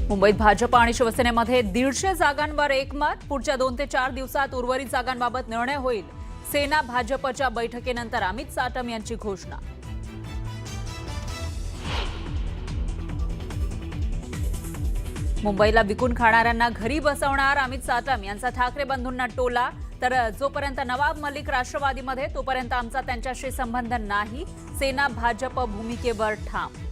मुंबईत भाजप आणि शिवसेनेमध्ये 150 जागांवर एकमत. पुढच्या 2 ते 4 दिवसात उर्वरित जागांबाबत निर्णय होईल. सेना भाजपच्या बैठकीनंतर अमित साटम यांची घोषणा. मुंबईला विकून खाणाऱ्यांना घरी बसवणार अमित साटम यांचा ठाकरे बंधूंना टोला. तर जोपर्यंत नवाब मलिक राष्ट्रवादीमध्ये तोपर्यंत आमचा त्यांच्याशी संबंध नाही. सेना भाजप भूमिकेवर ठाम.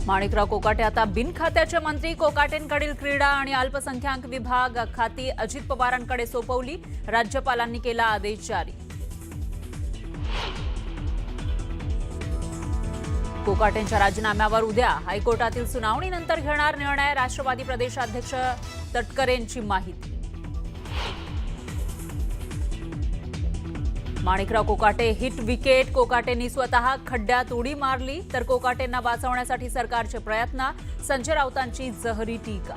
माणिकराव कोकाटे आता बिनखात्याचे मंत्री. कोकाटेंकडील क्रीडा आणि अल्पसंख्याक विभाग खाती अजित पवारांकडे सोपवली. राज्यपालांनी केला आदेश जारी. कोकाटेंच्या राजीनाम्यावर उद्या हायकोर्टातील सुनावणीनंतर घेणार निर्णय. राष्ट्रवादी प्रदेशाध्यक्ष तटकरेंची माहिती. Manikrao Kokate hit wicket. कोकाटेंनी स्वतः खड्ड्यात उडी मारली. तर कोकाटेंना वाचवण्यासाठी सरकारचे प्रयत्न. संजय राऊतांची जहरी टीका.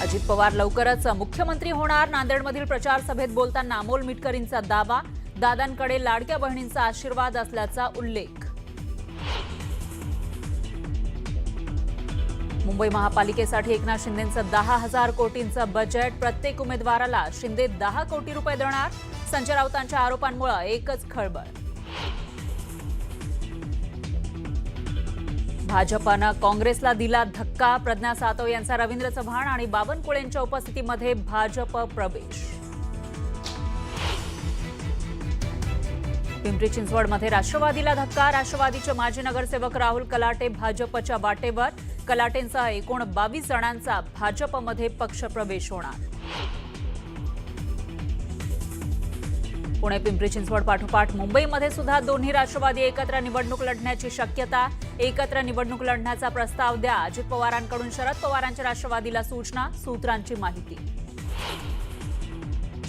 अजित पवार लवकरच मुख्यमंत्री होणार. नांदेडमधील प्रचार सभेत बोलताना अमोल मिटकरींचा दावा. दादांकडे लाडक्या बहिणींचा आशीर्वाद असल्याचा उल्लेख. मुंबई महापालिकेसाठी एकनाथ शिंदेंचं 10,000 कोटींचं बजेट. प्रत्येक उमेदवाराला शिंदे 10 कोटी रुपये देणार. संजय राऊतांच्या आरोपांमुळे एकच खळबळ. भाजपनं काँग्रेसला दिला धक्का. प्रज्ञा सातव यांचा रवींद्र चव्हाण आणि बावनकुळेंच्या उपस्थितीमध्ये भाजप प्रवेश. पिंपरी चिंचवडमध्ये राष्ट्रवादीला धक्का. राष्ट्रवादीचे माजी नगरसेवक राहुल कलाटे भाजपच्या वाटेवर. कलाटेंसह एकूण 22 जणांचा भाजपमध्ये पक्षप्रवेश होणार. पुणे पिंपरी चिंचवड पाठोपाठ मुंबईमध्ये सुद्धा दोन्ही राष्ट्रवादी एकत्र निवडणूक लढण्याची शक्यता. एकत्र निवडणूक लढण्याचा प्रस्ताव द्या. अजित पवारांकडून शरद पवारांच्या राष्ट्रवादीला सूचना. सूत्रांची माहिती.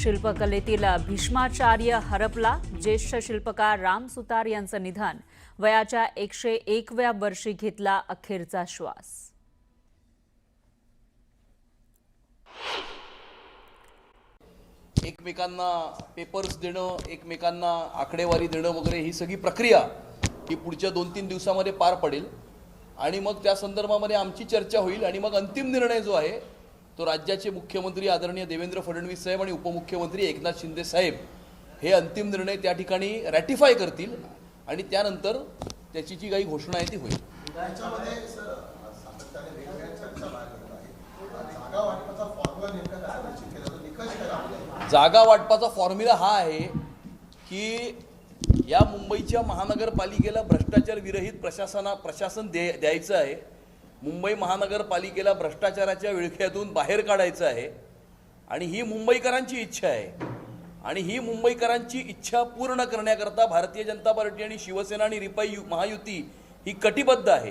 शिल्पकलेतील भीष्माचार्य हरपला. ज्येष्ठ शिल्पकार राम सुतार यांचं निधन. वयाच्या 101व्या वर्षी घेतला अखेरचा श्वास. एकमेकांना पेपर्स देणं, एकमेकांना आकडेवारी देणं वगैरे ही सगळी प्रक्रिया ही पुढच्या 2-3 दिवसामध्ये पार पडेल आणि मग त्या संदर्भामध्ये आमची चर्चा होईल आणि मग अंतिम निर्णय जो आहे तो राज्याचे मुख्यमंत्री आदरणीय देवेंद्र फडणवीस साहेब आणि उपमुख्यमंत्री एकनाथ शिंदे साहेब हे अंतिम निर्णय त्या ठिकाणी रॅटिफाय करतील आणि त्यानंतर त्याची जी काही घोषणा आहे ती होईल. जागा वाटपाचा फॉर्म्युला हा आहे की या मुंबईच्या महानगरपालिकेला भ्रष्टाचार विरहित प्रशासन द्यायचं आहे. मुंबई महानगरपालिकेला भ्रष्टाचाराच्या विळख्यातून बाहेर काढायचं आहे आणि ही मुंबईकरांची इच्छा आहे आणि ही मुंबईकरांची इच्छा पूर्ण करण्याकरता भारतीय जनता पार्टी आणि शिवसेना आणि रिपाई महायुती ही कटिबद्ध आहे.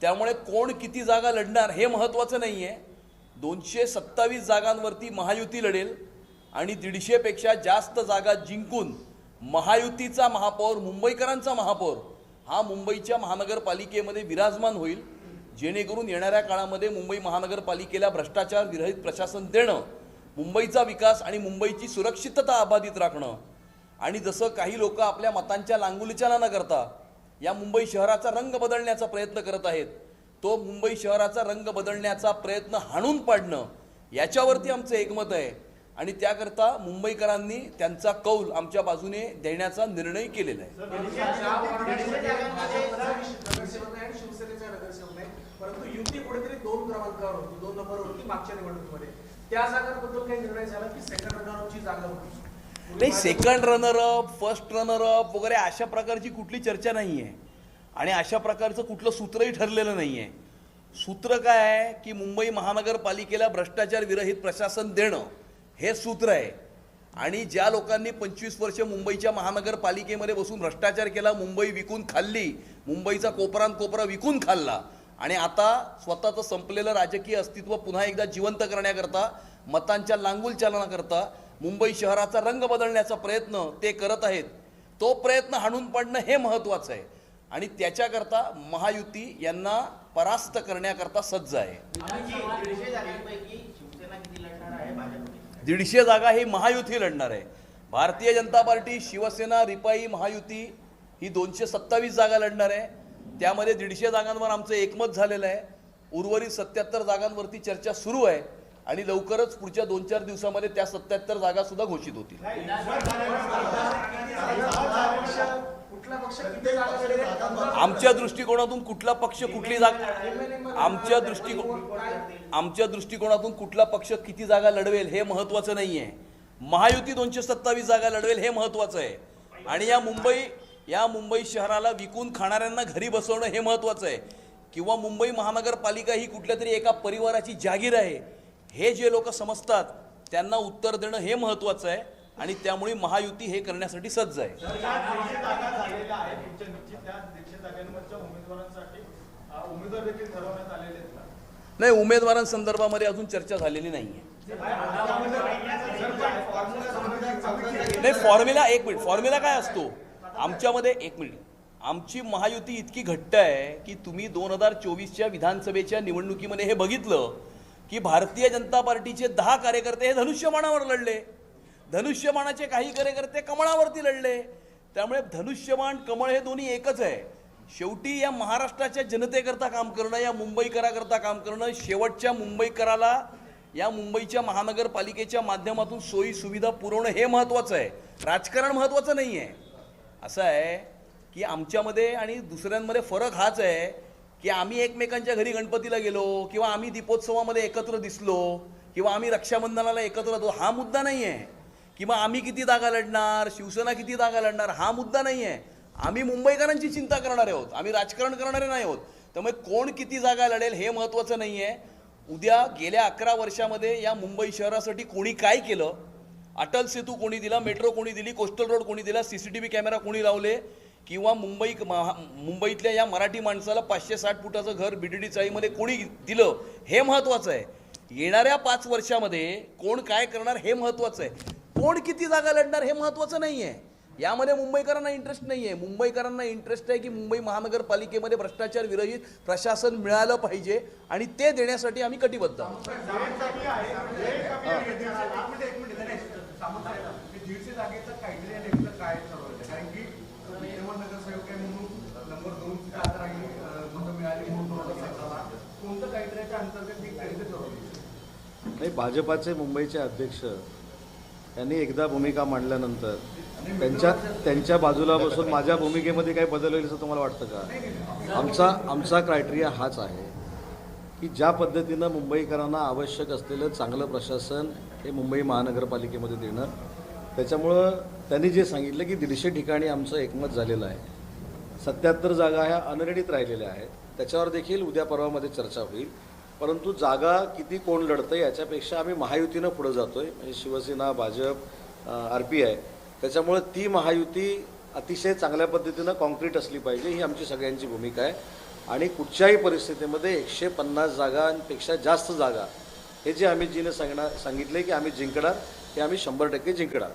त्यामुळे कोण किती जागा लढणार हे महत्त्वाचं नाही आहे. 227 जागांवरती महायुती लढेल आणि 150 पेक्षा जास्त जागा जिंकून महायुतीचा महापौर, मुंबईकरांचा महापौर हा मुंबईच्या महानगरपालिकेमध्ये विराजमान होईल. जेणेकरून येणाऱ्या काळामध्ये मुंबई महानगरपालिकेला भ्रष्टाचार विरहित प्रशासन देणं, मुंबईचा विकास आणि मुंबईची सुरक्षितता अबाधित राखणं आणि जसं काही लोक आपल्या मतांच्या लांगुलीचाला न करता या मुंबई शहराचा रंग बदलण्याचा प्रयत्न करत आहेत, तो मुंबई शहराचा रंग बदलण्याचा प्रयत्न हाणून पाडणं याच्यावरती आमचं एकमत आहे आणि त्याकरता मुंबईकरांनी त्यांचा कौल आमच्या बाजूने देण्याचा निर्णय केलेला आहे. परंतु युती कुठेतरी 2 क्रमांकावर होती, 2 नंबरवर होती मागच्या निवडणुकीमध्ये. त्या जागांबद्दल काही निर्णय झाला की सेकंड रनरअपची जागा होती? नाही, सेकंड रनरअप, फर्स्ट रनरअप वगैरे अशा प्रकारची कुठली चर्चा नाही आहे आणि अशा प्रकारचं कुठलं सूत्रही ठरलेलं नाही आहे. सूत्र काय आहे की मुंबई महानगरपालिकेला भ्रष्टाचार विरहित प्रशासन देणं हे सूत्र आहे आणि ज्या लोकांनी 25 वर्ष मुंबईच्या महानगरपालिकेमध्ये बसून भ्रष्टाचार केला, मुंबई विकून खाल्ली, मुंबईचा कोपरा विकून खाल्ला आणि आता स्वतःचं संपलेलं राजकीय अस्तित्व पुन्हा एकदा जिवंत करण्याकरता, मतांच्या लांगुलचालनाकरता मुंबई शहराचा रंग बदलण्याचा प्रयत्न ते करत आहेत. तो प्रयत्न हाणून पाडणं हे महत्त्वाचं आहे आणि त्याच्याकरता महायुती यांना परास्त करण्याकरता सज्ज आहे. 150 जागा ही महायुती लढणार आहे. भारतीय जनता पार्टी, शिवसेना, रिपाई, महायुती ही 227 जागा लढणार आहे. त्यामध्ये 150 जागांवर आमचं एकमत झालेलं आहे. उर्वरित 77 जागांवरती चर्चा सुरू आहे आणि लवकरच पुढच्या 2-4 दिवसामध्ये त्या 77 जागा सुद्धा घोषित होतील. कुठला पक्ष किती जागा लढवेल? आमच्या दृष्टिकोनातून कुठला पक्ष कुठली जागा आमच्या दृष्टिकोनातून कुठला पक्ष किती जागा लढवेल हे महत्त्वाचं नाही आहे. महायुती 227 जागा लढवेल हे महत्त्वाचं आहे. आणि या मुंबई शहराला विकून खाणाऱ्यांना घरी बसवणं हे महत्त्वाचं आहे. किंवा मुंबई महानगरपालिका ही कुठल्या तरी एका परिवाराची जागीर आहे हे जे लोक समजतात त्यांना उत्तर देणं हे महत्त्वाचं आहे. आणि त्यामुळे महायुती हे करण्यासाठी सज्ज आहे. नाही, उमेदवारांसंदर्भामध्ये अजून चर्चा झालेली नाहीये. नाही, फॉर्म्युला काय असतो आमच्यामध्ये? एक मिनिट. आमची महायुती इतकी घट्ट आहे की तुम्ही 2024च्या विधानसभेच्या निवडणुकीमध्ये हे बघितलं की भारतीय जनता पार्टीचे 10 कार्यकर्ते हे धनुष्यबाणावर लढले. धनुष्यबाणाचे काही कार्यकर्ते कमळावरती लढले. त्यामुळे धनुष्यबाण कमळ हे दोन्ही एकच आहे. शेवटी या महाराष्ट्राच्या जनतेकरता काम करणं, या मुंबईकराकरता काम करणं, शेवटच्या मुंबईकराला या मुंबईच्या महानगरपालिकेच्या माध्यमातून सोयी सुविधा पुरवणं हे महत्त्वाचं आहे. राजकारण महत्त्वाचं नाही आहे. असं आहे की आमच्यामध्ये आणि दुसऱ्यांमध्ये फरक हाच आहे की आम्ही एकमेकांच्या घरी गणपतीला गेलो किंवा आम्ही दीपोत्सवामध्ये एकत्र दिसलो किंवा आम्ही रक्षाबंधनाला एकत्र होतो हा मुद्दा नाही आहे. किंवा आम्ही किती जागा लढणार, शिवसेना किती जागा लढणार हा मुद्दा नाही आहे. आम्ही मुंबईकरांची चिंता करणारे आहोत, आम्ही राजकारण करणारे नाही आहोत. त्यामुळे कोण किती जागा लढेल हे महत्त्वाचं नाही आहे. उद्या गेल्या 11 वर्षामध्ये या मुंबई शहरासाठी कोणी काय केलं, अटल सेतू कोणी दिला, मेट्रो कोणी दिली, कोस्टल रोड कोणी दिला, CCTV कॅमेरा कोणी लावले, किंवा मुंबईतल्या या मराठी माणसाला 560 फुटाचं घर BDD चाळीमध्ये कोणी दिलं हे महत्त्वाचं आहे. येणाऱ्या 5 वर्षामध्ये कोण काय करणार हे महत्त्वाचं आहे. कोण किती जागा लढणार हे महत्त्वाचं नाही आहे. यामध्ये मुंबईकरांना इंटरेस्ट नाही आहे. मुंबईकरांना इंटरेस्ट आहे की मुंबई महानगरपालिकेमध्ये भ्रष्टाचार विरहित प्रशासन मिळालं पाहिजे आणि ते देण्यासाठी आम्ही कटिबद्ध आहोत. 150 जागेचं क्रायटेरिया नेमकं काय ठरवलं? कारण की विद्यमान नगरसेवक आहे म्हणून नंबर 2 मतं मिळाली म्हणून 2017 कोणतं क्रायटेरियाच्या अंतर्गत ही खरेदी ठरवली? नाही, भाजपाचे मुंबईचे अध्यक्ष यांनी एकदा भूमिका मांडल्यानंतर त्यांच्या बाजूला बसून माझ्या भूमिकेमध्ये काही बदल होईल असं तुम्हाला वाटतं का? आमचा क्रायटेरिया हाच आहे की ज्या पद्धतीनं मुंबईकरांना आवश्यक असलेलं चांगलं प्रशासन हे मुंबई महानगरपालिकेमध्ये देणं. त्याच्यामुळं त्यांनी जे सांगितलं की 150 ठिकाणी आमचं एकमत झालेलं आहे. 77 जागा ह्या अनरेडीत राहिलेल्या आहेत. त्याच्यावर देखील उद्या परवामध्ये चर्चा होईल. परंतु जागा किती कोण लढतं याच्यापेक्षा आम्ही महायुतीनं पुढं जातो आहे. म्हणजे शिवसेना, भाजप, RPI. त्याच्यामुळं ती महायुती अतिशय चांगल्या पद्धतीनं कॉन्क्रीट असली पाहिजे ही आमची सगळ्यांची भूमिका आहे. आणि कुठच्याही परिस्थितीमध्ये 150 जागांपेक्षा जास्त जागा हे जे आम्ही सांगितले की आम्ही जिंकणार, ते आम्ही 100% जिंकणार.